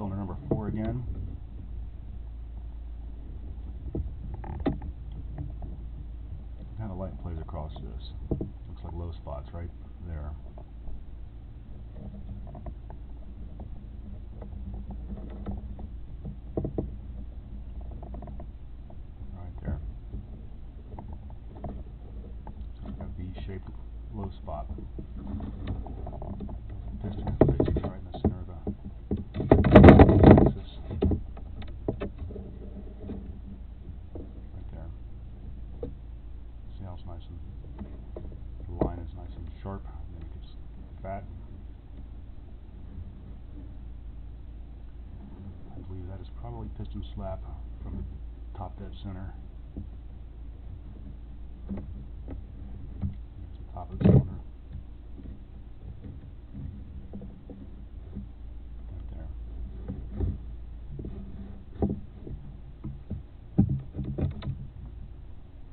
cylinder number 4 again. What kind of light plays across this? Looks like low spots right there. Right there. Just like a V-shaped low spot. Piston basically right in the center of the axis. Right there. See how it's nice and the line is nice and sharp, and then it gets fat. I believe that is probably piston slap from the top dead center.